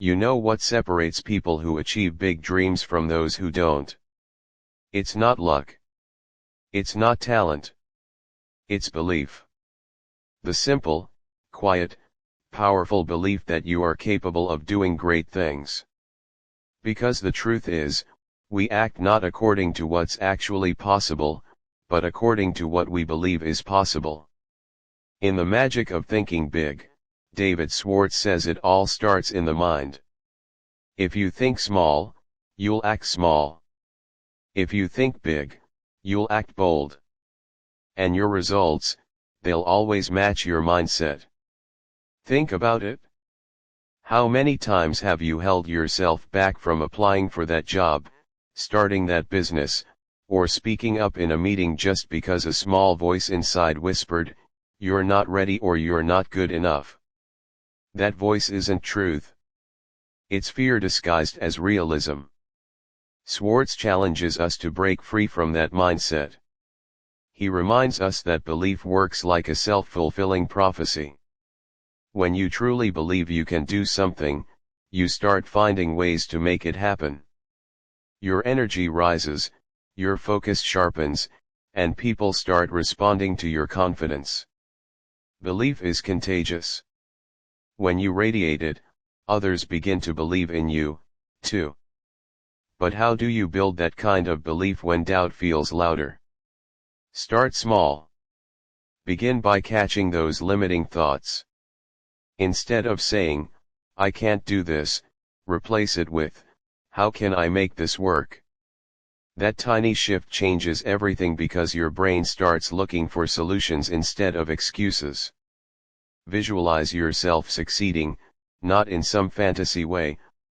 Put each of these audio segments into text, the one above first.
You know what separates people who achieve big dreams from those who don't? It's not luck. It's not talent. It's belief. The simple, quiet, powerful belief that you are capable of doing great things. Because the truth is, we act not according to what's actually possible, but according to what we believe is possible. In The Magic of Thinking Big, David Schwartz says it all starts in the mind. If you think small, you'll act small. If you think big, you'll act bold. And your results, they'll always match your mindset. Think about it. How many times have you held yourself back from applying for that job, starting that business, or speaking up in a meeting just because a small voice inside whispered, "You're not ready" or "You're not good enough"? That voice isn't truth. It's fear disguised as realism. Schwartz challenges us to break free from that mindset. He reminds us that belief works like a self-fulfilling prophecy. When you truly believe you can do something, you start finding ways to make it happen. Your energy rises, your focus sharpens, and people start responding to your confidence. Belief is contagious. When you radiate it, others begin to believe in you, too. But how do you build that kind of belief when doubt feels louder? Start small. Begin by catching those limiting thoughts. Instead of saying, "I can't do this," replace it with, "How can I make this work?" That tiny shift changes everything because your brain starts looking for solutions instead of excuses. Visualize yourself succeeding, not in some fantasy way,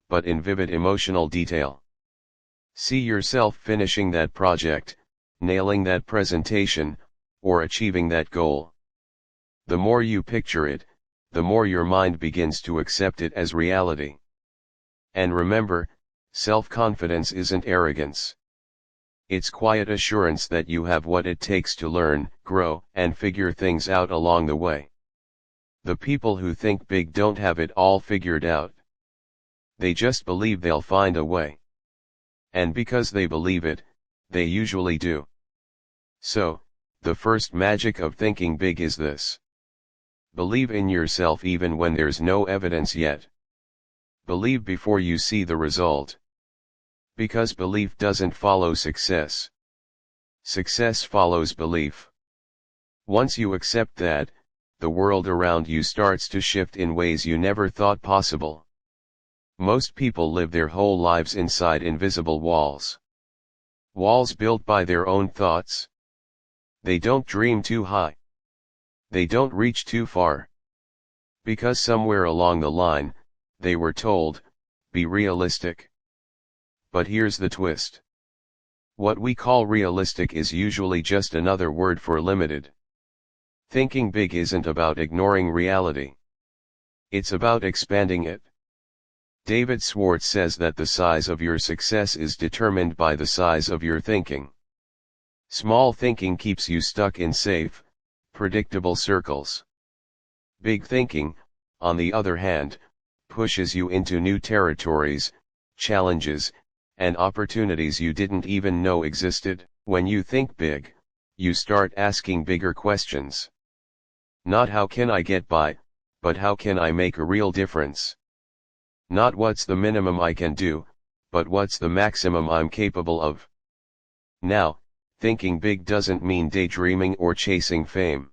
but in vivid emotional detail. See yourself finishing that project, nailing that presentation, or achieving that goal. The more you picture it, the more your mind begins to accept it as reality. And remember, self-confidence isn't arrogance. It's quiet assurance that you have what it takes to learn, grow, and figure things out along the way. The people who think big don't have it all figured out. They just believe they'll find a way. And because they believe it, they usually do. So, the first magic of thinking big is this. Believe in yourself even when there's no evidence yet. Believe before you see the result. Because belief doesn't follow success. Success follows belief. Once you accept that, the world around you starts to shift in ways you never thought possible. Most people live their whole lives inside invisible walls. Walls built by their own thoughts. They don't dream too high. They don't reach too far. Because somewhere along the line, they were told, "Be realistic." But here's the twist. What we call realistic is usually just another word for limited. Thinking big isn't about ignoring reality. It's about expanding it. David Schwartz says that the size of your success is determined by the size of your thinking. Small thinking keeps you stuck in safe, predictable circles. Big thinking, on the other hand, pushes you into new territories, challenges, and opportunities you didn't even know existed. When you think big, you start asking bigger questions. Not how can I get by, but how can I make a real difference? Not what's the minimum I can do, but what's the maximum I'm capable of. Now, thinking big doesn't mean daydreaming or chasing fame.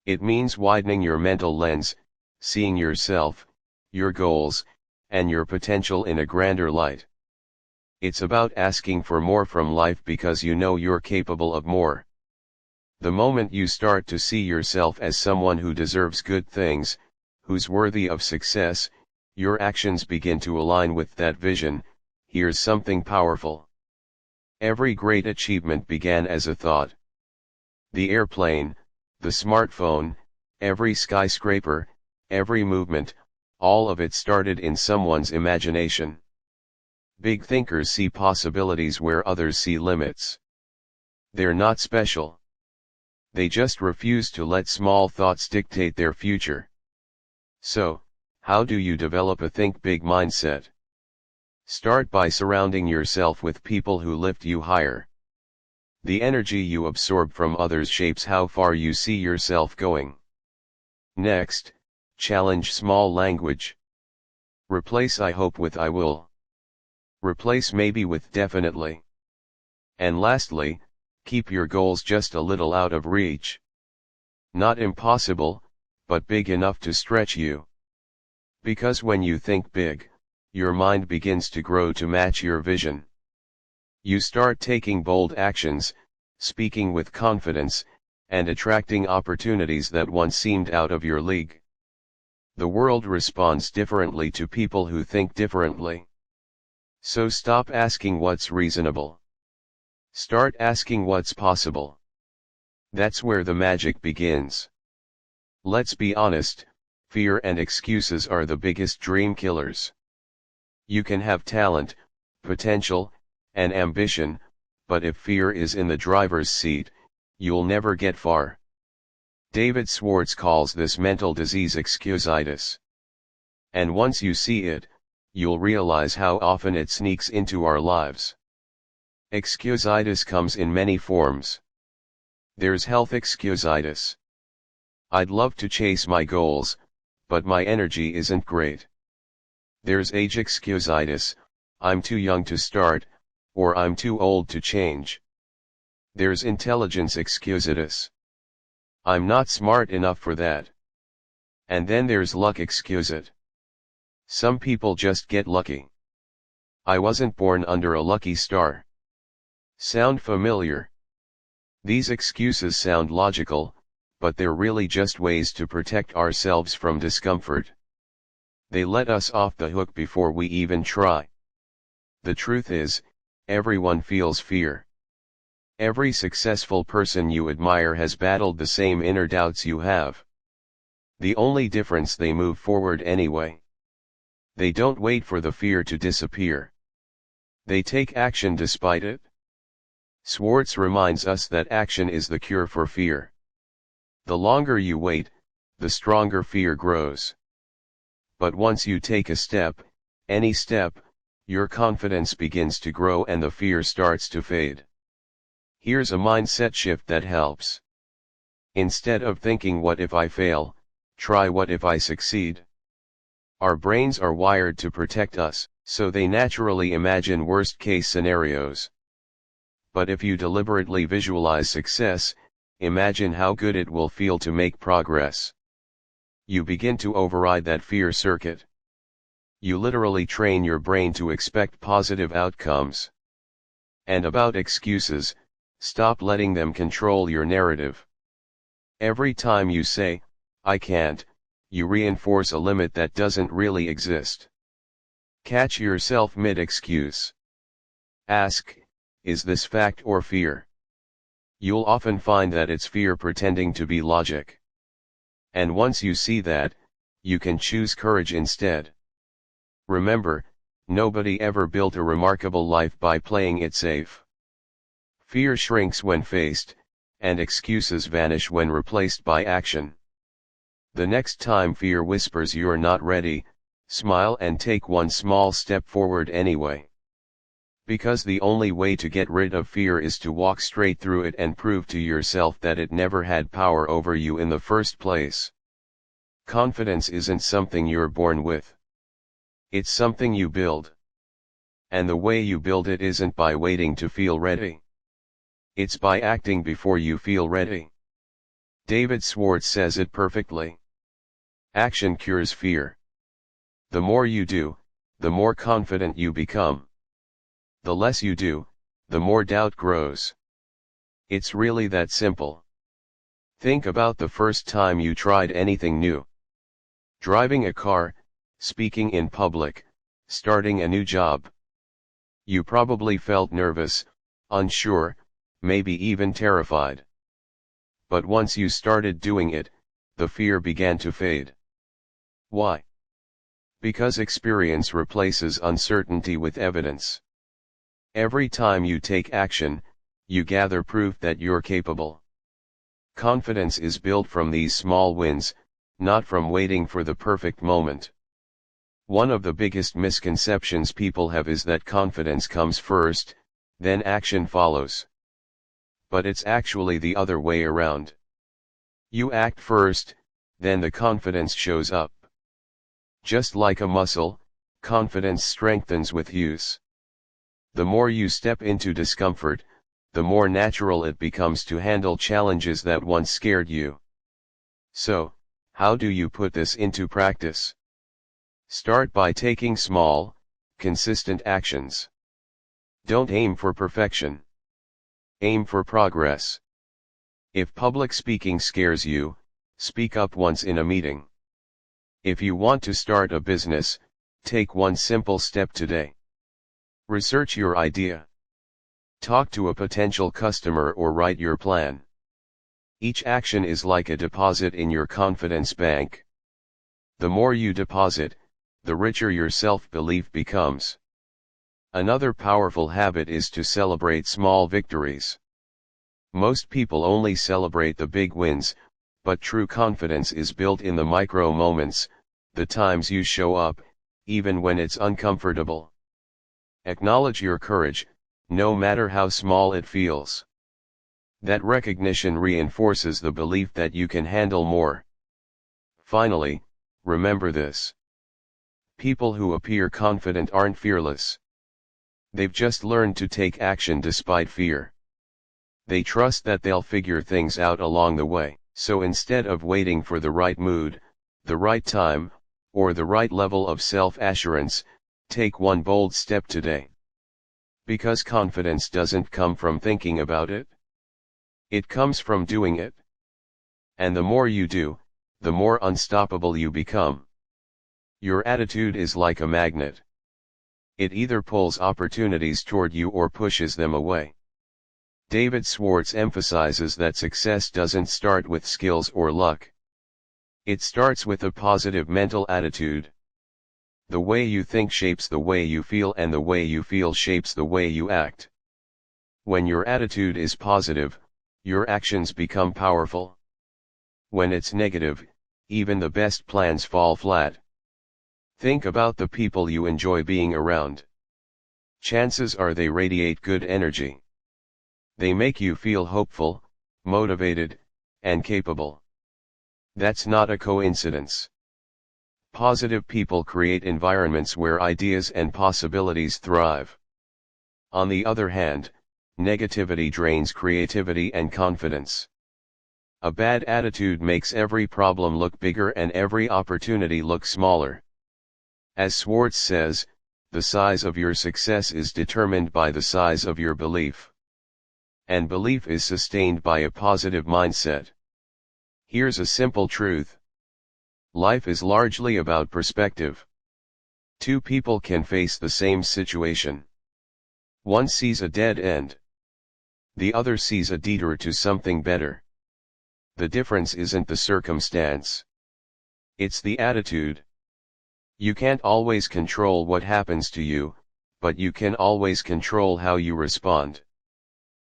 It means widening your mental lens, seeing yourself, your goals, and your potential in a grander light. It's about asking for more from life because you know you're capable of more. The moment you start to see yourself as someone who deserves good things, who's worthy of success, your actions begin to align with that vision. Here's something powerful. Every great achievement began as a thought. The airplane, the smartphone, every skyscraper, every movement, all of it started in someone's imagination. Big thinkers see possibilities where others see limits. They're not special. They just refuse to let small thoughts dictate their future. So, How do you develop a think big mindset? Start by surrounding yourself with people who lift you higher. The energy you absorb from others shapes how far you see yourself going. Next, challenge small language. Replace I hope with I will. Replace maybe with definitely. And lastly, keep your goals just a little out of reach. Not impossible, but big enough to stretch you. Because when you think big, your mind begins to grow to match your vision. You start taking bold actions, speaking with confidence, and attracting opportunities that once seemed out of your league. The world responds differently to people who think differently. So stop asking what's reasonable. Start asking what's possible. That's where the magic begins. Let's be honest, fear and excuses are the biggest dream killers. You can have talent, potential, and ambition, but if fear is in the driver's seat, you'll never get far. David Schwartz calls this mental disease excusitis. And once you see it, you'll realize how often it sneaks into our lives. Excusitis comes in many forms. There's health excusitis. I'd love to chase my goals, but my energy isn't great. There's age excusitis, I'm too young to start, or I'm too old to change. There's intelligence excusitis. I'm not smart enough for that. And then there's luck excusate. Some people just get lucky. I wasn't born under a lucky star. Sound familiar? These excuses sound logical, but they're really just ways to protect ourselves from discomfort. They let us off the hook before we even try. The truth is, everyone feels fear. Every successful person you admire has battled the same inner doubts you have. The only difference, they move forward anyway. They don't wait for the fear to disappear. They take action despite it. Schwartz reminds us that action is the cure for fear. The longer you wait, the stronger fear grows. But once you take a step, any step, your confidence begins to grow and the fear starts to fade. Here's a mindset shift that helps. Instead of thinking what if I fail, try what if I succeed. Our brains are wired to protect us, so they naturally imagine worst-case scenarios. But if you deliberately visualize success, imagine how good it will feel to make progress. You begin to override that fear circuit. You literally train your brain to expect positive outcomes. And about excuses, stop letting them control your narrative. Every time you say, I can't, you reinforce a limit that doesn't really exist. Catch yourself mid-excuse. Ask, is this fact or fear? You'll often find that it's fear pretending to be logic. And once you see that, you can choose courage instead. Remember, nobody ever built a remarkable life by playing it safe. Fear shrinks when faced, and excuses vanish when replaced by action. The next time fear whispers you're not ready, smile and take one small step forward anyway. Because the only way to get rid of fear is to walk straight through it and prove to yourself that it never had power over you in the first place. Confidence isn't something you're born with. It's something you build. And the way you build it isn't by waiting to feel ready. It's by acting before you feel ready. David Schwartz says it perfectly. Action cures fear. The more you do, the more confident you become. The less you do, the more doubt grows. It's really that simple. Think about the first time you tried anything new. Driving a car, speaking in public, starting a new job. You probably felt nervous, unsure, maybe even terrified. But once you started doing it, the fear began to fade. Why? Because experience replaces uncertainty with evidence. Every time you take action, you gather proof that you're capable. Confidence is built from these small wins, not from waiting for the perfect moment. One of the biggest misconceptions people have is that confidence comes first, then action follows. But it's actually the other way around. You act first, then the confidence shows up. Just like a muscle, confidence strengthens with use. The more you step into discomfort, the more natural it becomes to handle challenges that once scared you. So, how do you put this into practice? Start by taking small, consistent actions. Don't aim for perfection. Aim for progress. If public speaking scares you, speak up once in a meeting. If you want to start a business, take one simple step today. Research your idea. Talk to a potential customer or write your plan. Each action is like a deposit in your confidence bank. The more you deposit, the richer your self-belief becomes. Another powerful habit is to celebrate small victories. Most people only celebrate the big wins, but true confidence is built in the micro moments, the times you show up, even when it's uncomfortable. Acknowledge your courage, no matter how small it feels. That recognition reinforces the belief that you can handle more. Finally, remember this. People who appear confident aren't fearless. They've just learned to take action despite fear. They trust that they'll figure things out along the way. So instead of waiting for the right mood, the right time, or the right level of self-assurance, take one bold step today. Because confidence doesn't come from thinking about it. It comes from doing it. And the more you do, the more unstoppable you become. Your attitude is like a magnet. It either pulls opportunities toward you or pushes them away. David Schwartz emphasizes that success doesn't start with skills or luck. It starts with a positive mental attitude. The way you think shapes the way you feel, and the way you feel shapes the way you act. When your attitude is positive, your actions become powerful. When it's negative, even the best plans fall flat. Think about the people you enjoy being around. Chances are they radiate good energy. They make you feel hopeful, motivated, and capable. That's not a coincidence. Positive people create environments where ideas and possibilities thrive. On the other hand, negativity drains creativity and confidence. A bad attitude makes every problem look bigger and every opportunity look smaller. As Schwartz says, the size of your success is determined by the size of your belief. And belief is sustained by a positive mindset. Here's a simple truth. Life is largely about perspective. Two people can face the same situation. One sees a dead end. The other sees a detour to something better. The difference isn't the circumstance. It's the attitude. You can't always control what happens to you, but you can always control how you respond.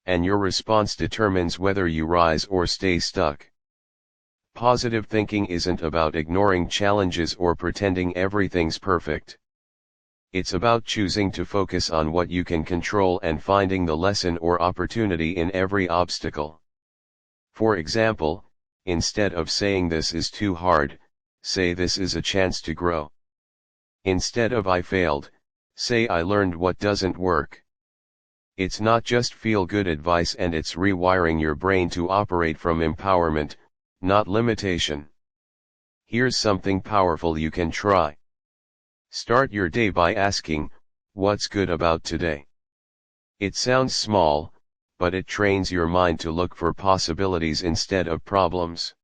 And your response determines whether you rise or stay stuck. Positive thinking isn't about ignoring challenges or pretending everything's perfect. It's about choosing to focus on what you can control and finding the lesson or opportunity in every obstacle. For example, instead of saying this is too hard, say this is a chance to grow. Instead of I failed, say I learned what doesn't work. It's not just feel-good advice, and it's rewiring your brain to operate from empowerment, not limitation. Here's something powerful you can try. Start your day by asking, what's good about today? It sounds small, but it trains your mind to look for possibilities instead of problems.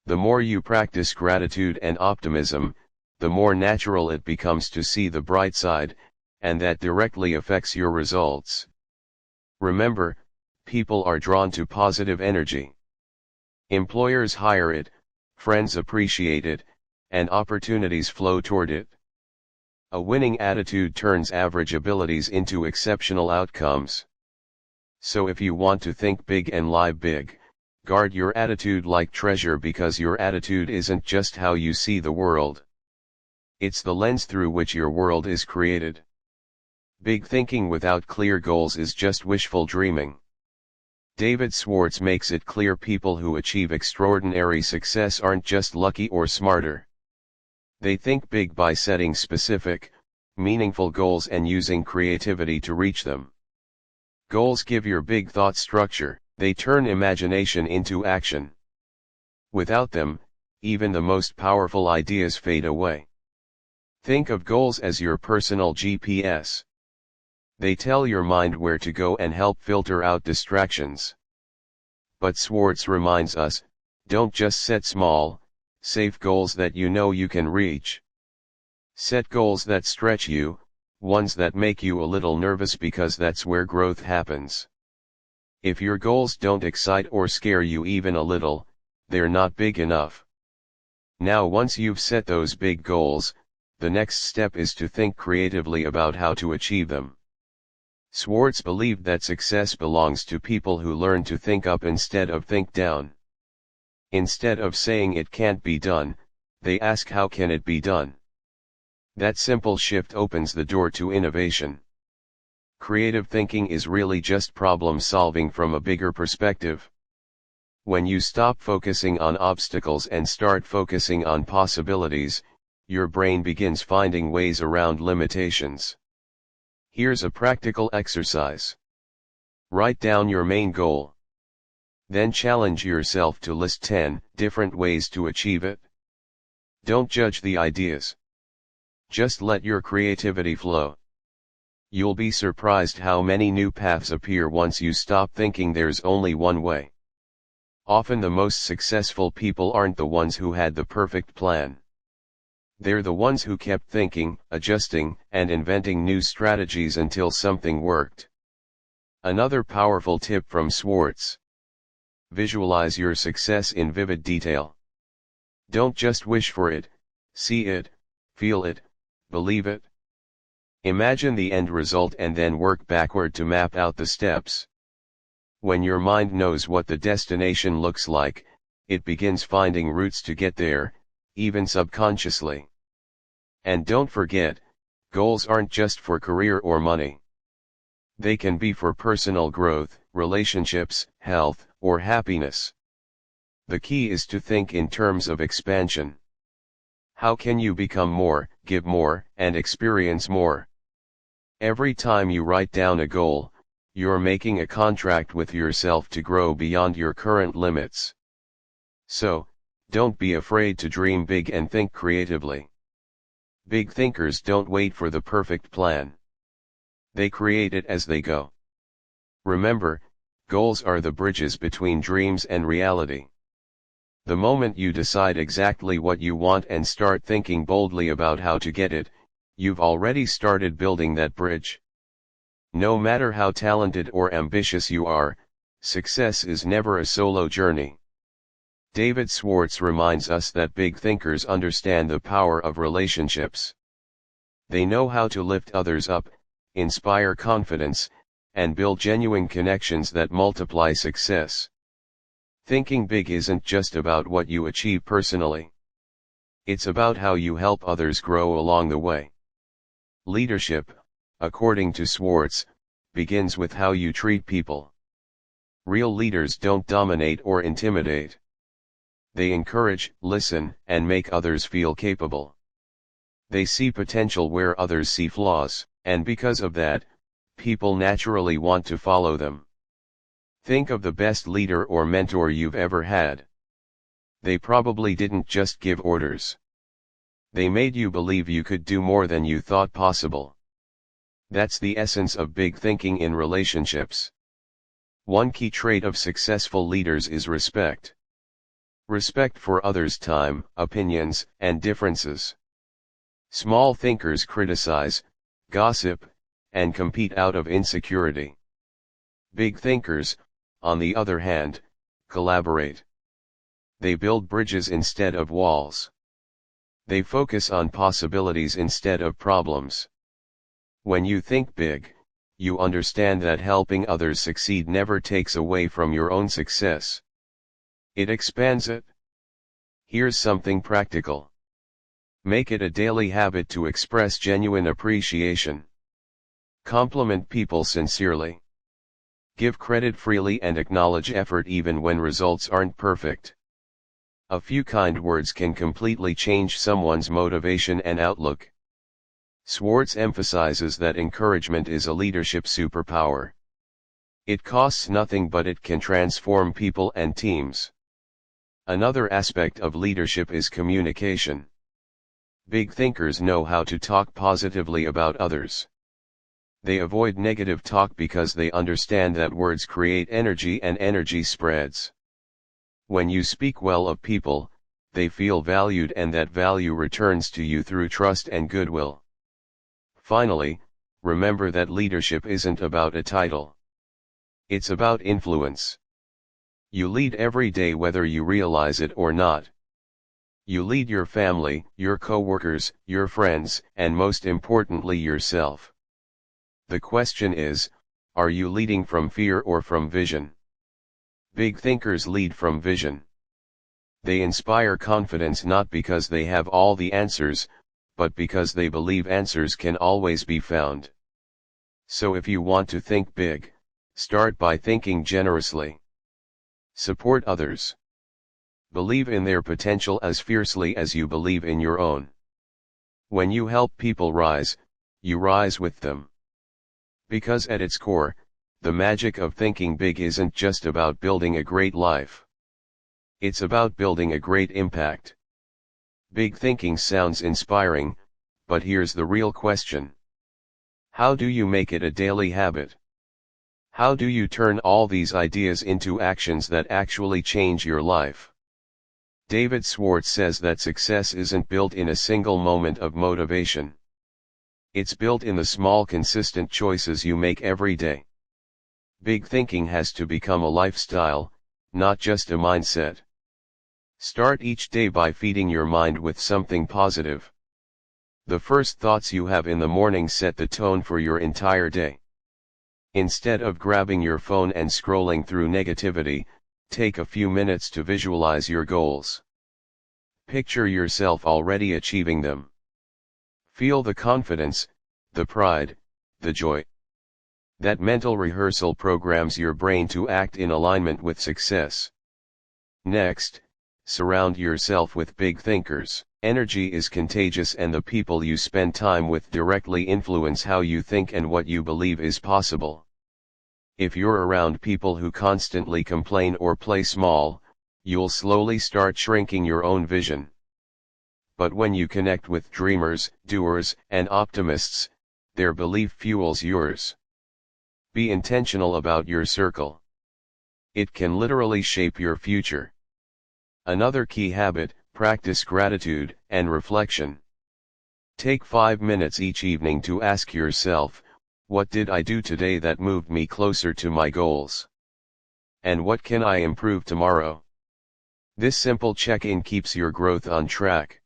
The more you practice gratitude and optimism, the more natural it becomes to see the bright side, and that directly affects your results. Remember, people are drawn to positive energy. Employers hire it, friends appreciate it, and opportunities flow toward it. A winning attitude turns average abilities into exceptional outcomes. So if you want to think big and live big, guard your attitude like treasure, because your attitude isn't just how you see the world. It's the lens through which your world is created. Big thinking without clear goals is just wishful dreaming. David Schwartz makes it clear people who achieve extraordinary success aren't just lucky or smarter. They think big by setting specific, meaningful goals and using creativity to reach them. Goals give your big thought structure, they turn imagination into action. Without them, even the most powerful ideas fade away. Think of goals as your personal GPS. They tell your mind where to go and help filter out distractions. But Schwartz reminds us, don't just set small, safe goals that you know you can reach. Set goals that stretch you, ones that make you a little nervous because that's where growth happens. If your goals don't excite or scare you even a little, they're not big enough. Now once you've set those big goals, the next step is to think creatively about how to achieve them. Schwartz believed that success belongs to people who learn to think up instead of think down. Instead of saying it can't be done, they ask how can it be done. That simple shift opens the door to innovation. Creative thinking is really just problem solving from a bigger perspective. When you stop focusing on obstacles and start focusing on possibilities, your brain begins finding ways around limitations. Here's a practical exercise. Write down your main goal. Then challenge yourself to list 10 different ways to achieve it. Don't judge the ideas. Just let your creativity flow. You'll be surprised how many new paths appear once you stop thinking there's only one way. Often the most successful people aren't the ones who had the perfect plan. They're the ones who kept thinking, adjusting, and inventing new strategies until something worked. Another powerful tip from Schwartz. Visualize your success in vivid detail. Don't just wish for it, see it, feel it, believe it. Imagine the end result and then work backward to map out the steps. When your mind knows what the destination looks like, it begins finding routes to get there, even subconsciously. And don't forget, goals aren't just for career or money. They can be for personal growth, relationships, health, or happiness. The key is to think in terms of expansion. How can you become more, give more, and experience more? Every time you write down a goal, you're making a contract with yourself to grow beyond your current limits. So, don't be afraid to dream big and think creatively. Big thinkers don't wait for the perfect plan. They create it as they go. Remember, goals are the bridges between dreams and reality. The moment you decide exactly what you want and start thinking boldly about how to get it, you've already started building that bridge. No matter how talented or ambitious you are, success is never a solo journey. David Schwartz reminds us that big thinkers understand the power of relationships. They know how to lift others up, inspire confidence, and build genuine connections that multiply success. Thinking big isn't just about what you achieve personally. It's about how you help others grow along the way. Leadership, according to Schwartz, begins with how you treat people. Real leaders don't dominate or intimidate. They encourage, listen, and make others feel capable. They see potential where others see flaws, and because of that, people naturally want to follow them. Think of the best leader or mentor you've ever had. They probably didn't just give orders. They made you believe you could do more than you thought possible. That's the essence of big thinking in relationships. One key trait of successful leaders is respect. Respect for others' time, opinions, and differences. Small thinkers criticize, gossip, and compete out of insecurity. Big thinkers, on the other hand, collaborate. They build bridges instead of walls. They focus on possibilities instead of problems. When you think big, you understand that helping others succeed never takes away from your own success. It expands it. Here's something practical. Make it a daily habit to express genuine appreciation. Compliment people sincerely. Give credit freely and acknowledge effort even when results aren't perfect. A few kind words can completely change someone's motivation and outlook. Schwartz emphasizes that encouragement is a leadership superpower. It costs nothing, but it can transform people and teams. Another aspect of leadership is communication. Big thinkers know how to talk positively about others. They avoid negative talk because they understand that words create energy and energy spreads. When you speak well of people, they feel valued and that value returns to you through trust and goodwill. Finally, remember that leadership isn't about a title. It's about influence. You lead every day whether you realize it or not. You lead your family, your coworkers, your friends, and most importantly yourself. The question is, are you leading from fear or from vision? Big thinkers lead from vision. They inspire confidence not because they have all the answers, but because they believe answers can always be found. So if you want to think big, start by thinking generously. Support others. Believe in their potential as fiercely as you believe in your own. When you help people rise, you rise with them. Because at its core, the magic of thinking big isn't just about building a great life. It's about building a great impact. Big thinking sounds inspiring, but here's the real question. How do you make it a daily habit? How do you turn all these ideas into actions that actually change your life? David Schwartz says that success isn't built in a single moment of motivation. It's built in the small consistent choices you make every day. Big thinking has to become a lifestyle, not just a mindset. Start each day by feeding your mind with something positive. The first thoughts you have in the morning set the tone for your entire day. Instead of grabbing your phone and scrolling through negativity, take a few minutes to visualize your goals. Picture yourself already achieving them. Feel the confidence, the pride, the joy. That mental rehearsal programs your brain to act in alignment with success. Next, surround yourself with big thinkers. Energy is contagious and the people you spend time with directly influence how you think and what you believe is possible. If you're around people who constantly complain or play small, you'll slowly start shrinking your own vision. But when you connect with dreamers, doers, and optimists, their belief fuels yours. Be intentional about your circle. It can literally shape your future. Another key habit, practice gratitude and reflection. Take 5 minutes each evening to ask yourself, what did I do today that moved me closer to my goals? And what can I improve tomorrow? This simple check-in keeps your growth on track.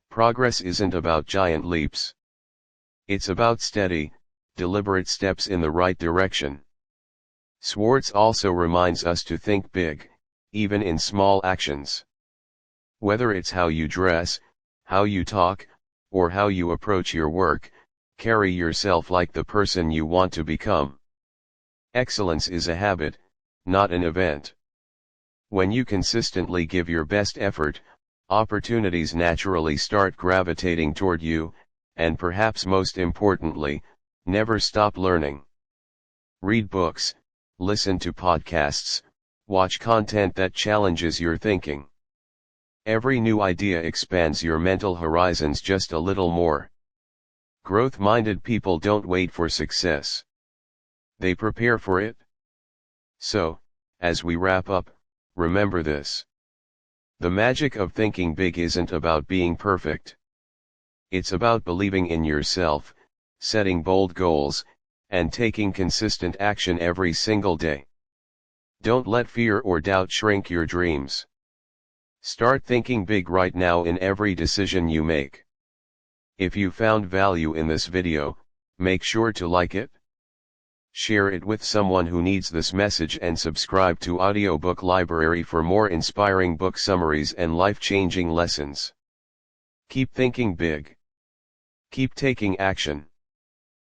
Progress isn't about giant leaps. It's about steady, deliberate steps in the right direction. Schwartz also reminds us to think big, even in small actions. Whether it's how you dress, how you talk, or how you approach your work, carry yourself like the person you want to become. Excellence is a habit, not an event. When you consistently give your best effort, opportunities naturally start gravitating toward you, and perhaps most importantly, never stop learning. Read books, listen to podcasts, watch content that challenges your thinking. Every new idea expands your mental horizons just a little more. Growth-minded people don't wait for success. They prepare for it. So, as we wrap up, remember this. The magic of thinking big isn't about being perfect. It's about believing in yourself, setting bold goals, and taking consistent action every single day. Don't let fear or doubt shrink your dreams. Start thinking big right now in every decision you make. If you found value in this video, make sure to like it. Share it with someone who needs this message and subscribe to Audiobook Library for more inspiring book summaries and life-changing lessons. Keep thinking big. Keep taking action.